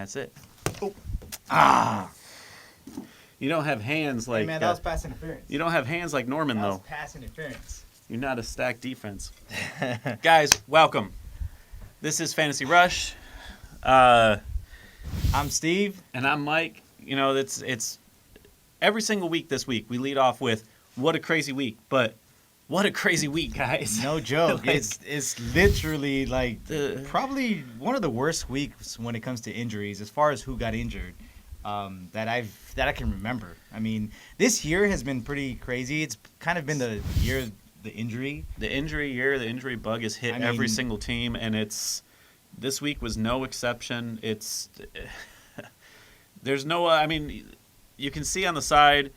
that's it. Oh. You don't have hands like... Hey, man, that was pass interference. You don't have hands like Norman, That was though. pass interference. You're not a stacked defense. Guys, welcome. This is Fantasy Rush. I'm Steve. And I'm Mike. You know, it's every single week this week we lead off with, what a crazy week. But what a crazy week, guys. No joke. Like, it's literally like probably one of the worst weeks when it comes to injuries as far as who got injured that I can remember. I mean, this year has been pretty crazy. It's kind of been the year of the injury. The injury bug has hit every single team, and this week was no exception. There's no, you can see on the side,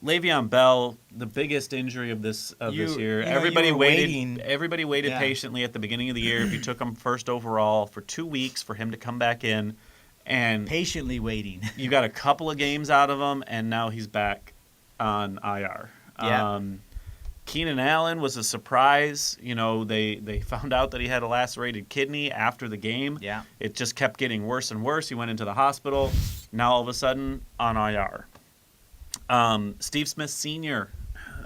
Le'Veon Bell, the biggest injury of this year. Everybody waited patiently at the beginning of the year. If you took him first overall for 2 weeks for him to come back in, and patiently waiting. You got a couple of games out of him, and now he's back on IR. Yeah. Keenan Allen was a surprise. You know, they found out that he had a lacerated kidney after the game. Yeah. It just kept getting worse and worse. He went into the hospital. Now all of a sudden on IR. Steve Smith Sr.,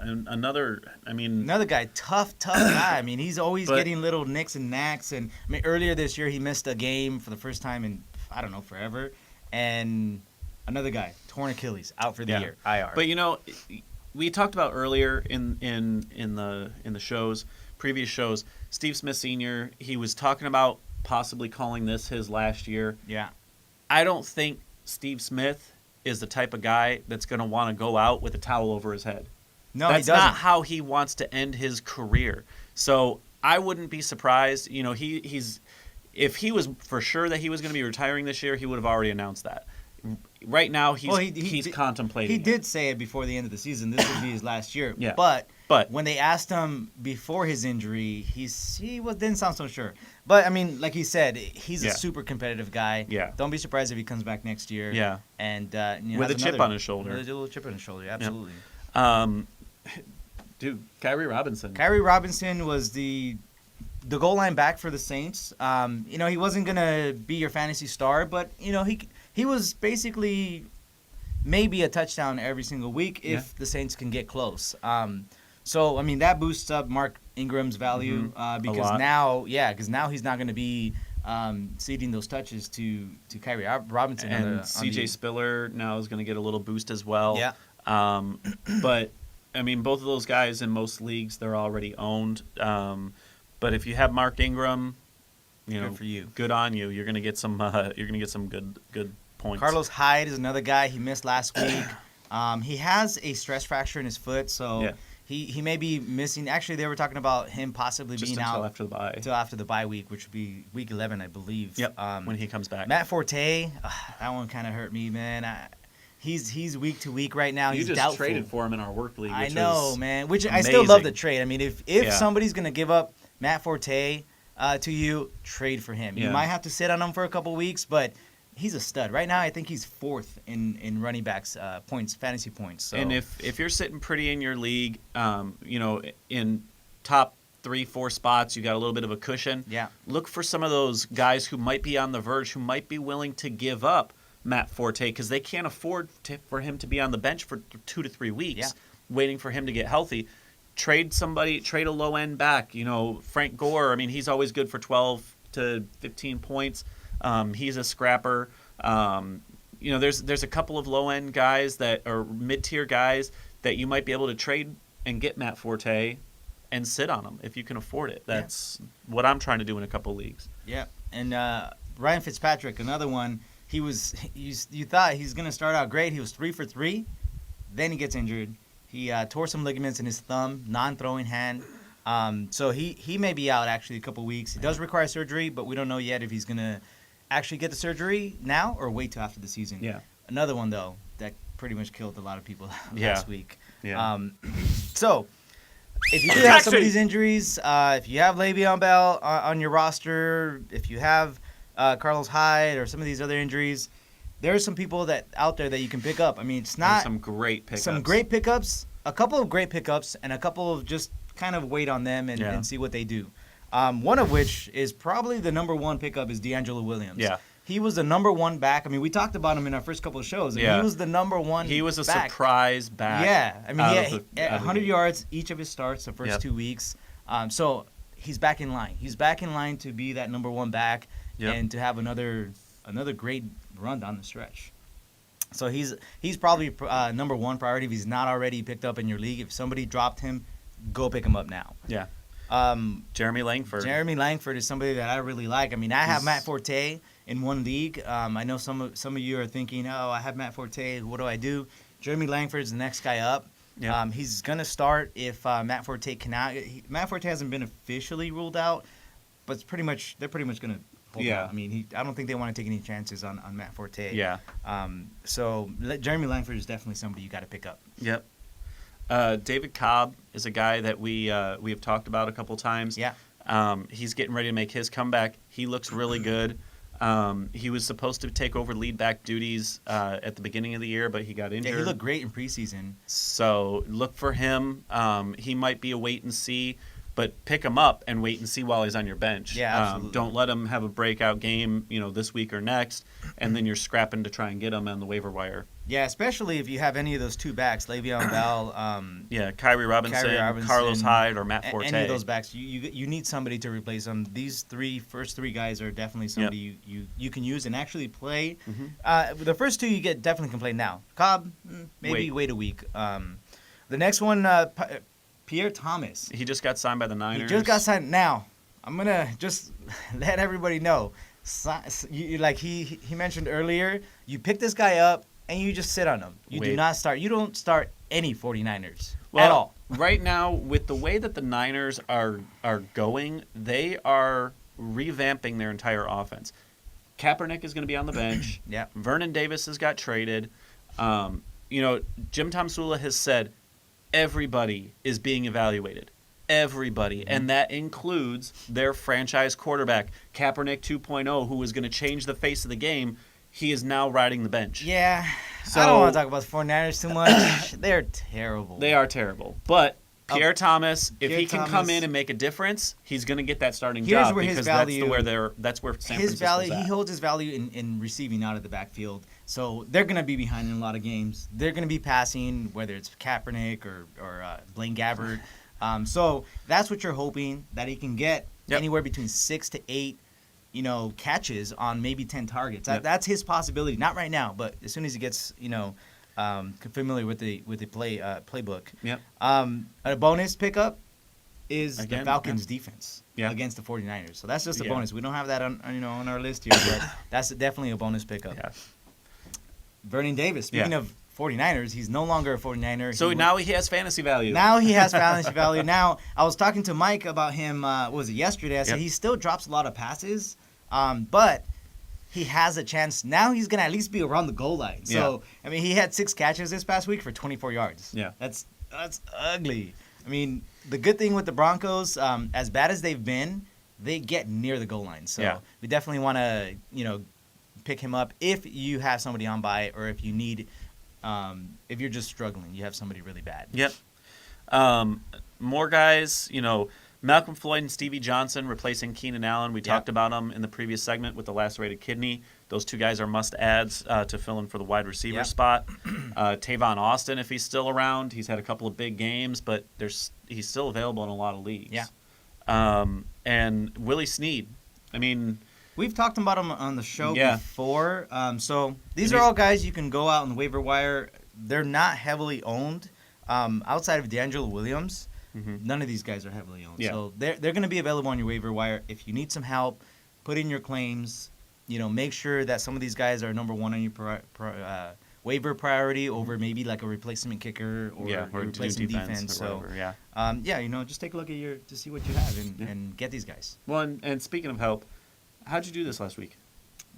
another guy, tough guy. I mean, he's always getting little nicks and knacks. And I mean, earlier this year he missed a game for the first time in forever. And another guy, torn Achilles, out for the year, IR. But you know, we talked about earlier in the previous shows, Steve Smith Sr., he was talking about possibly calling this his last year. Yeah. I don't think Steve Smith is the type of guy that's going to want to go out with a towel over his head. No, that's he doesn't. not how he wants to end his career. So I wouldn't be surprised. You know, if he was for sure that he was going to be retiring this year, he would have already announced that. Right now, he's contemplating. He did say it before the end of the season. This would be his last year. Yeah. But when they asked him before his injury, he didn't sound so sure. But I mean, like he said, he's a super competitive guy. Yeah. Don't be surprised if he comes back next year. Yeah. And with a chip on his shoulder. With a little chip on his shoulder. Absolutely. Dude, Kyrie Robinson. Kyrie Robinson was the goal line back for the Saints. You know, he wasn't gonna be your fantasy star, but you know he was basically maybe a touchdown every single week if the Saints can get close. So I mean that boosts up Mark Ingram's value because now he's not going to be ceding those touches to Kyrie Robinson. And CJ Spiller now is going to get a little boost as well. Yeah. But I mean, both of those guys in most leagues they're already owned. But if you have Mark Ingram, good for you. Good on you. You're going to get some. You're going to get some good points. Carlos Hyde is another guy. He missed last week. He has a stress fracture in his foot, so he may be missing. Actually, they were talking about him possibly being out after the bye. Until after the bye week, which would be week 11, I believe. Yep. When he comes back. Matt Forte, that one kind of hurt me, man. He's week to week right now. He's doubtful. Traded for him in our work league. I know, man. Which amazing. I still love the trade. I mean, if somebody's gonna give up Matt Forte to you, trade for him. You might have to sit on him for a couple weeks, but he's a stud. Right now, I think he's fourth in running backs fantasy points. So. And if you're sitting pretty in your league, in top 3-4 spots, you got a little bit of a cushion. Yeah. Look for some of those guys who might be on the verge, who might be willing to give up Matt Forte because they can't afford for him to be on the bench for 2 to 3 weeks, waiting for him to get healthy. Trade a low end back. You know, Frank Gore. I mean, he's always good for 12 to 15 points. He's a scrapper. There's a couple of low end guys that are mid tier guys that you might be able to trade and get Matt Forte and sit on them if you can afford it. That's what I'm trying to do in a couple leagues. Yeah, and Ryan Fitzpatrick, another one. You thought he's gonna start out great. He was 3 for 3, then he gets injured. He tore some ligaments in his thumb, non-throwing hand. So he may be out actually a couple weeks. He does require surgery, but we don't know yet if he's going to actually get the surgery now or wait till after the season. Yeah. Another one, though, that pretty much killed a lot of people last week. Yeah. So if you do have some of these injuries, if you have Le'Veon Bell on your roster, if you have Carlos Hyde or some of these other injuries, there are some people out there that you can pick up. I mean, it's not some great pickups. A couple of great pickups, and a couple of just kind of wait on them and see what they do. One of which is probably the number one pickup is D'Angelo Williams. Yeah. He was the number one back. I mean, we talked about him in our first couple of shows. Yeah. He was the number one. He was a back. surprise back. Yeah, I mean, he had out of the 100 gate. yards each of his starts the first 2 weeks. So he's back in line. He's back in line to be that number one back and to have another great run down the stretch. So he's probably number one priority if he's not already picked up in your league. If somebody dropped him, go pick him up now. Yeah. Jeremy Langford. Jeremy Langford is somebody that I really like. I mean, I have Matt Forte in one league. I know some of you are thinking, oh, I have Matt Forte. What do I do? Jeremy Langford is the next guy up. Yeah. He's going to start if Matt Forte cannot. Matt Forte hasn't been officially ruled out, but they're pretty much going to hold out. I mean, I don't think they want to take any chances on Matt Forte. Yeah. So Jeremy Langford is definitely somebody you got to pick up. Yep. David Cobb is a guy that we have talked about a couple times. Yeah. He's getting ready to make his comeback. He looks really good. He was supposed to take over lead back duties at the beginning of the year, but he got injured. Yeah, he looked great in preseason. So look for him. He might be a wait and see, but pick him up and wait and see while he's on your bench. Yeah, absolutely. Don't let him have a breakout game, this week or next, and then you're scrapping to try and get him on the waiver wire. Yeah, especially if you have any of those two backs, Le'Veon Bell. Kyrie Robinson, Carlos Hyde, or Matt Forte. Any of those backs, you need somebody to replace them. These first three guys are definitely somebody you can use and actually play. Mm-hmm. The first two you definitely can play now. Cobb, maybe wait a week. The next one, Pierre Thomas. He just got signed by the Niners. He just got signed. Now, I'm gonna just let everybody know. Like he mentioned earlier, you pick this guy up and you just sit on him. You do not start. You don't start any 49ers at all. Right now, with the way that the Niners are going, they are revamping their entire offense. Kaepernick is going to be on the bench. Yeah. Vernon Davis has got traded. Jim Tomsula has said everybody is being evaluated. Everybody. Mm-hmm. And that includes their franchise quarterback, Kaepernick 2.0, who is going to change the face of the game. He is now riding the bench. Yeah. So, I don't want to talk about the 49ers too much. They're terrible. They are terrible. But Pierre Thomas, if he can come in and make a difference, he's going to get that starting job where because his value, that's where San his Francisco's value. at. He holds his value in receiving out of the backfield. So they're going to be behind in a lot of games. They're going to be passing, whether it's Kaepernick or Blaine Gabbert. So that's what you're hoping, that he can get anywhere between 6 to 8 catches on maybe 10 targets. That's his possibility. Not right now, but as soon as he gets, familiar with the playbook. Yep. A bonus pickup is the Again, Falcons' defense against the 49ers. So that's just a bonus. We don't have that on our list here, but that's definitely a bonus pickup. Yeah. Vernon Davis. Speaking of 49ers, he's no longer a 49er. So now he has fantasy value. Now he has fantasy value. Now, I was talking to Mike about him, yesterday? I said he still drops a lot of passes, but he has a chance. Now he's going to at least be around the goal line. So, I mean, he had 6 catches this past week for 24 yards. Yeah. That's ugly. I mean, the good thing with the Broncos, as bad as they've been, they get near the goal line. So we definitely want to, pick him up if you have somebody on by or if you need if you're just struggling, you have somebody really bad. Yep. More guys, Malcolm Floyd and Stevie Johnson replacing Keenan Allen. We talked about them in the previous segment with the lacerated kidney. Those two guys are must-adds to fill in for the wide receiver spot. Tavon Austin, if he's still around, he's had a couple of big games, but he's still available in a lot of leagues. Yeah. And Willie Snead. I mean, we've talked about him on the show before. So these are all guys you can go out on the waiver wire. They're not heavily owned. Outside of D'Angelo Williams, none of these guys are heavily owned. Yeah. So they're going to be available on your waiver wire. If you need some help, put in your claims. Make sure that some of these guys are number one on your waiver priority over maybe like a replacement kicker or a replacement defense. Or whatever, just take a look at to see what you have and get these guys. Well, and speaking of help, how'd you do this last week?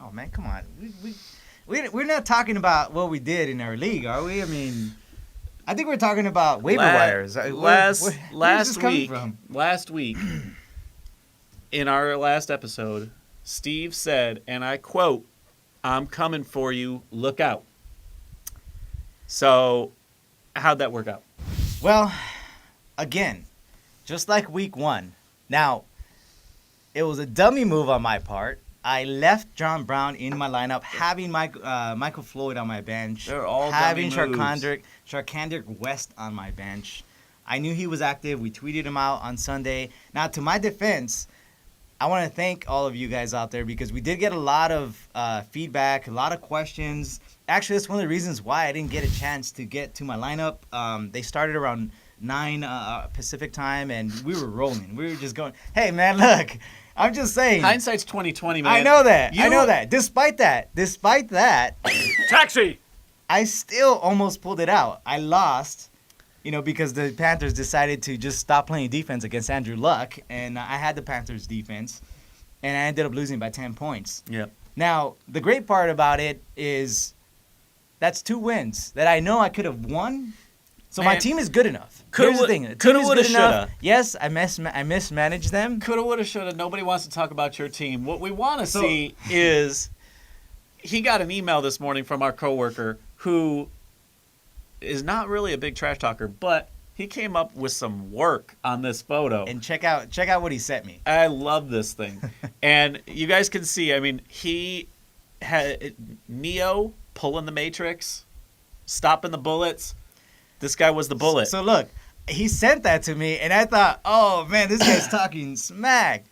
Oh man, come on. We're not talking about what we did in our league, are we? I mean, I think we're talking about waiver wires. Last week, in our last episode, Steve said, and I quote, "I'm coming for you. Look out." So, how'd that work out? Well, again, just like week 1. Now, it was a dummy move on my part I left John Brown in my lineup, having Michael Floyd on my bench, They're all having dummy moves. Sharkandrick West on my bench. I knew he was active. We tweeted him out on Sunday. Now, to my defense, I want to thank all of you guys out there because we did get a lot of feedback, a lot of questions. Actually, that's one of the reasons why I didn't get a chance to get to my lineup. They started around 9 Pacific time, and we were rolling. We were just going, hey, man, look, I'm just saying. Hindsight's 20/20, man. I know that. I know that. Despite that, Taxi! I still almost pulled it out. I lost, because the Panthers decided to just stop playing defense against Andrew Luck, and I had the Panthers defense, and I ended up losing by 10 points. Yep. Now, the great part about it is that's 2 wins that I know I could have won. So my team is good enough. Here's the thing. The team is good enough. Yes, I mismanaged them. Coulda, woulda, shoulda. Nobody wants to talk about your team. What we want to see is he got an email this morning from our coworker who is not really a big trash talker, but he came up with some work on this photo. And check out what he sent me. I love this thing. And you guys can see, he had Neo pulling the Matrix, stopping the bullets. This guy was the bullet. So look, he sent that to me, and I thought, oh, man, this guy's talking smack.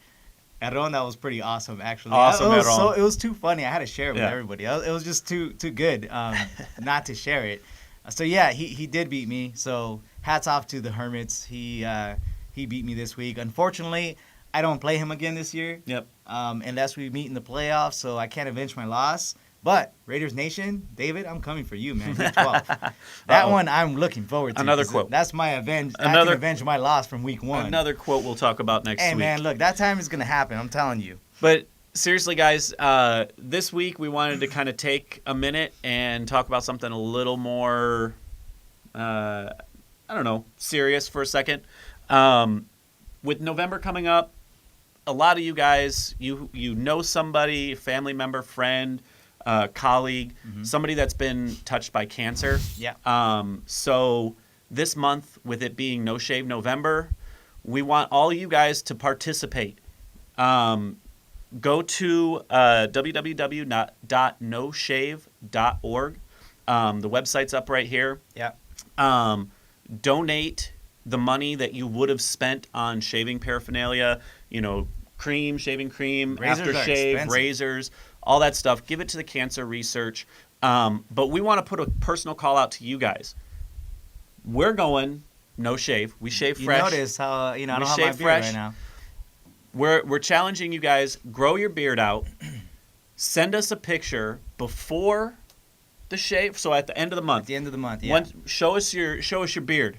Aaron, that was pretty awesome, actually. Awesome, Aaron. It was too funny. I had to share it with everybody. It was just too good not to share it. So, yeah, he did beat me. So, hats off to the Hermits. He beat me this week. Unfortunately, I don't play him again this year. Yep. Unless we meet in the playoffs, so I can't avenge my loss. But Raiders Nation, David, I'm coming for you, man. Week 12. That one I'm looking forward to. Another quote. That's my avenge. I can avenge my loss from week 1. Another quote we'll talk about next week. Hey, man, look, that time is going to happen. I'm telling you. But seriously, guys, this week we wanted to kind of take a minute and talk about something a little more, serious for a second. With November coming up, a lot of you guys, you know somebody, family member, friend, colleague, somebody that's been touched by cancer. Yeah. So this month, with it being No Shave November, we want all you guys to participate. Go to www.noshave.org. The website's up right here. Yeah. Donate the money that you would have spent on shaving paraphernalia, cream, shaving cream, aftershave, razors, all that stuff. Give it to the cancer research. But we want to put a personal call out to you guys. We're going no shave. We shave fresh. You notice how I don't have my beard right now. We're challenging you guys. Grow your beard out. Send us a picture before the shave. So at the end of the month. At the end of the month, yeah. Show us your beard.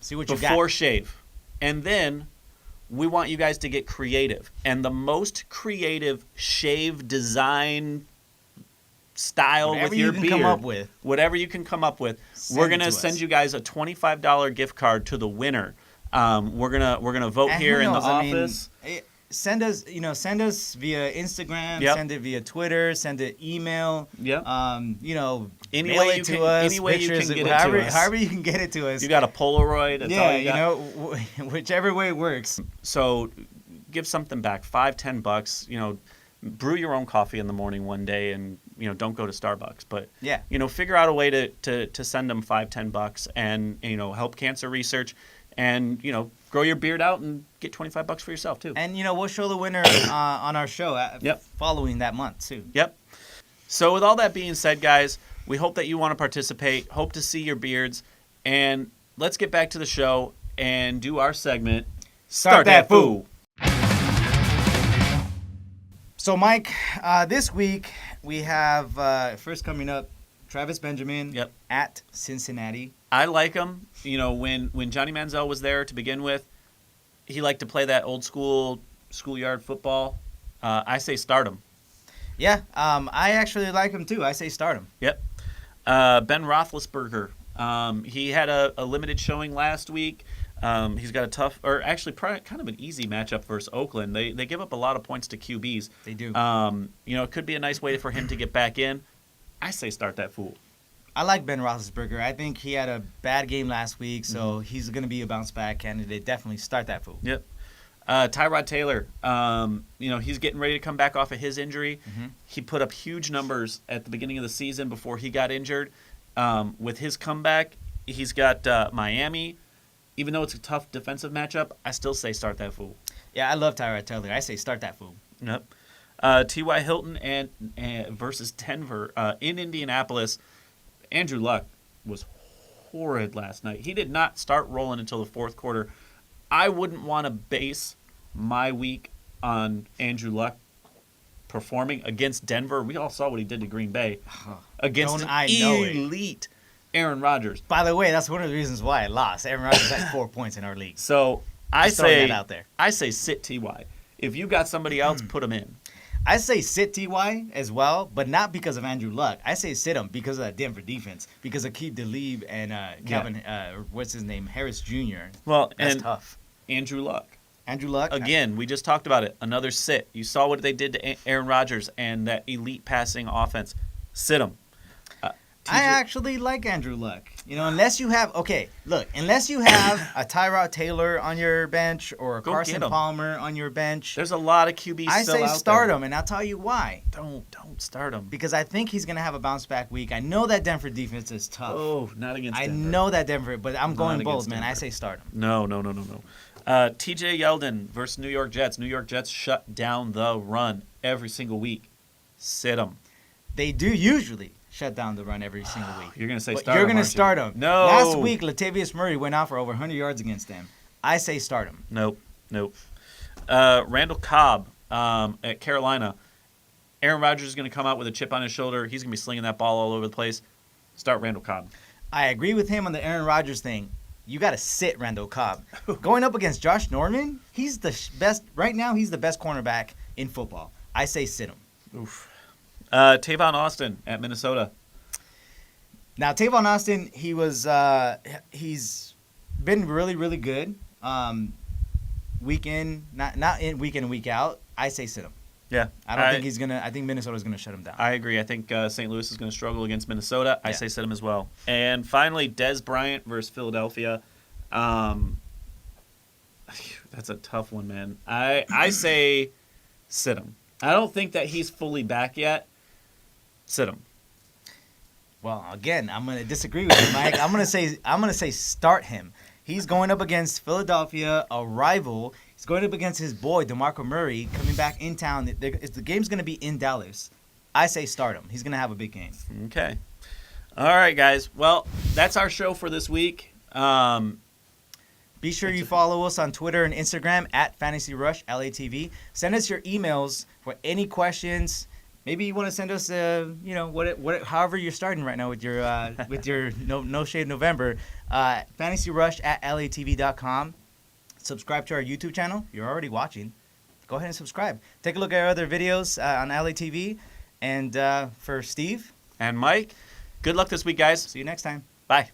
See what you got. Before shave. And then we want you guys to get creative. And the most creative shave design style with your beard. Whatever you can come up with. We're going to send you guys a $25 gift card to the winner. We're gonna vote here in the office. Send us via Instagram, send it via Twitter, send it email. Yep. Any way you can get it to us. However you can get it to us. You got a Polaroid. That's all you got. Whichever way works. So, give something back. $5-10. Brew your own coffee in the morning one day, and don't go to Starbucks. But figure out a way to send them $5-10 and help cancer research. And, grow your beard out and get $25 for yourself, too. And, we'll show the winner on our show following that month, too. Yep. So with all that being said, guys, we hope that you want to participate. Hope to see your beards. And let's get back to the show and do our segment. Start that fool. So, Mike, this week we have, first coming up, Travis Benjamin at Cincinnati. I like him. When Johnny Manziel was there to begin with, he liked to play that old school schoolyard football. I say start him. Yeah, I actually like him too. I say start him. Yep. Ben Roethlisberger. He had a limited showing last week. He's got a tough, or actually kind of an easy matchup versus Oakland. They give up a lot of points to QBs. They do. It could be a nice way for him to get back in. I say start that fool. I like Ben Roethlisberger. I think he had a bad game last week, so he's going to be a bounce-back candidate. Definitely start that fool. Yep. Tyrod Taylor, he's getting ready to come back off of his injury. Mm-hmm. He put up huge numbers at the beginning of the season before he got injured. With his comeback, he's got Miami. Even though it's a tough defensive matchup, I still say start that fool. Yeah, I love Tyrod Taylor. I say start that fool. Yep. T.Y. Hilton and versus Denver in Indianapolis. Andrew Luck was horrid last night. He did not start rolling until the fourth quarter. I wouldn't want to base my week on Andrew Luck performing against Denver. We all saw what he did to Green Bay against elite Aaron Rodgers. By the way, that's one of the reasons why I lost. Aaron Rodgers had 4 points in our league. So Just throwing that out there. I say sit T.Y. If you got somebody else, put him in. I say sit T.Y. as well, but not because of Andrew Luck. I say sit him because of that Denver defense, because of Keith DeLeeb and Calvin, what's his name, Harris Jr. Well, That's and tough. Andrew Luck. Andrew Luck. Again, we just talked about it. Another sit. You saw what they did to Aaron Rodgers and that elite passing offense. Sit him. I actually like Andrew Luck. Unless you have a Tyrod Taylor on your bench or a Carson Palmer on your bench. There's a lot of QBs I still say out start there. him, and I'll tell you why. Don't start him. Because I think he's going to have a bounce-back week. I know that Denver defense is tough. Oh, not against Denver. I know that Denver, but I'm going bold, man. Denver. I say start him. No. T.J. Yeldon versus New York Jets. New York Jets shut down the run every single week. Sit him. They do usually shut down the run every single week. You're going to say But start him. You're going to start him. No. Last week, Latavius Murray went out for over 100 yards against them. I say start him. Nope. Randall Cobb at Carolina. Aaron Rodgers is going to come out with a chip on his shoulder. He's going to be slinging that ball all over the place. Start Randall Cobb. I agree with him on the Aaron Rodgers thing. You got to sit Randall Cobb. Going up against Josh Norman, he's the best. Right now, he's the best cornerback in football. I say sit him. Oof. Tavon Austin at Minnesota. Now, Tavon Austin, he's been really, really good. Week in, not in week in and week out. I say sit him. Yeah. I think Minnesota's gonna shut him down. I agree. I think St. Louis is going to struggle against Minnesota. I say sit him as well. And finally, Dez Bryant versus Philadelphia. That's a tough one, man. I say sit him. I don't think that he's fully back yet. Sit him. Well, again, I'm gonna disagree with you, Mike. I'm gonna say start him. He's going up against Philadelphia, a rival. He's going up against his boy DeMarco Murray, coming back in town. The game's gonna be in Dallas. I say start him. He's gonna have a big game. Okay. All right, guys. Well, that's our show for this week. Be sure you follow us on Twitter and Instagram at Fantasy Rush LATV. Send us your emails for any questions. Maybe you want to send us, however you're starting right now with your No Shade November. FantasyRush@LATV.com. Subscribe to our YouTube channel. You're already watching. Go ahead and subscribe. Take a look at our other videos on LATV. And for Steve and Mike, good luck this week, guys. See you next time. Bye.